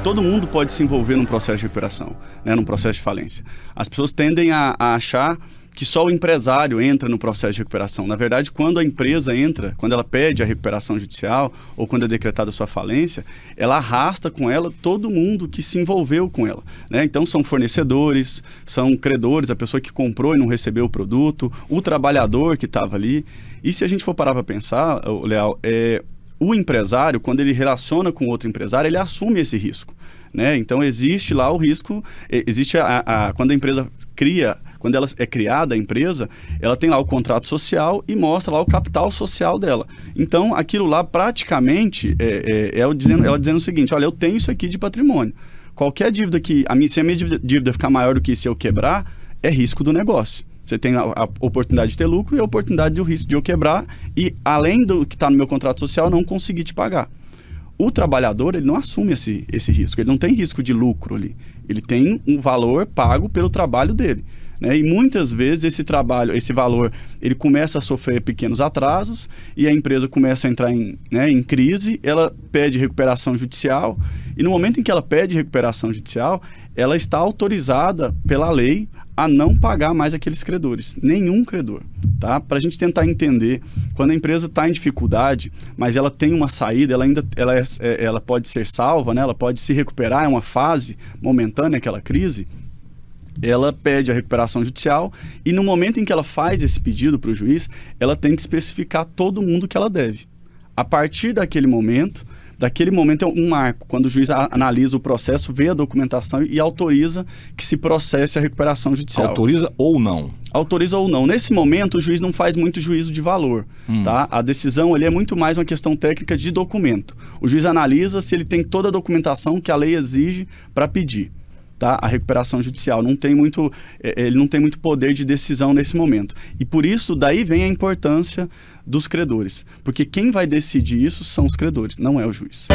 todo mundo pode se envolver num processo de recuperação, né, num processo de falência. As pessoas tendem a achar que só o empresário entra no processo de recuperação. Na verdade, quando a empresa entra, quando ela pede a recuperação judicial ou quando é decretada a sua falência, ela arrasta com ela todo mundo que se envolveu com ela, né? Então, são fornecedores, são credores, a pessoa que comprou e não recebeu o produto, o trabalhador que estava ali. E se a gente for parar para pensar, Leal, o empresário, quando ele relaciona com outro empresário, ele assume esse risco, né? Então, existe lá o risco, existe quando a empresa quando ela é criada, a empresa, ela tem lá o contrato social e mostra lá o capital social dela. Então, aquilo lá praticamente ela dizendo o seguinte: olha, eu tenho isso aqui de patrimônio. Qualquer dívida se a minha dívida ficar maior do que se eu quebrar, é risco do negócio. Você tem a oportunidade de ter lucro e a oportunidade do risco de eu quebrar e, além do que está no meu contrato social, não conseguir te pagar. O trabalhador, ele não assume esse risco, ele não tem risco de lucro ali. Ele tem um valor pago pelo trabalho dele, né? E muitas vezes esse valor, ele começa a sofrer pequenos atrasos e a empresa começa a entrar em crise, ela pede recuperação judicial e no momento em que ela pede recuperação judicial, ela está autorizada pela lei a não pagar mais aqueles credores, nenhum credor, tá? Para a gente tentar entender, quando a empresa está em dificuldade, mas ela tem uma saída, ela pode ser salva, né? Ela pode se recuperar, é uma fase momentânea aquela crise, ela pede a recuperação judicial e no momento em que ela faz esse pedido para o juiz, ela tem que especificar todo mundo que ela deve. A partir daquele momento é um marco, quando o juiz analisa o processo, vê a documentação e autoriza que se processe a recuperação judicial. Autoriza ou não? Autoriza ou não. Nesse momento, o juiz não faz muito juízo de valor, tá? A decisão ali é muito mais uma questão técnica de documento. O juiz analisa se ele tem toda a documentação que a lei exige para pedir, tá? A recuperação judicial ele não tem muito poder de decisão nesse momento. E por isso, daí vem a importância dos credores. Porque quem vai decidir isso são os credores, não é o juiz.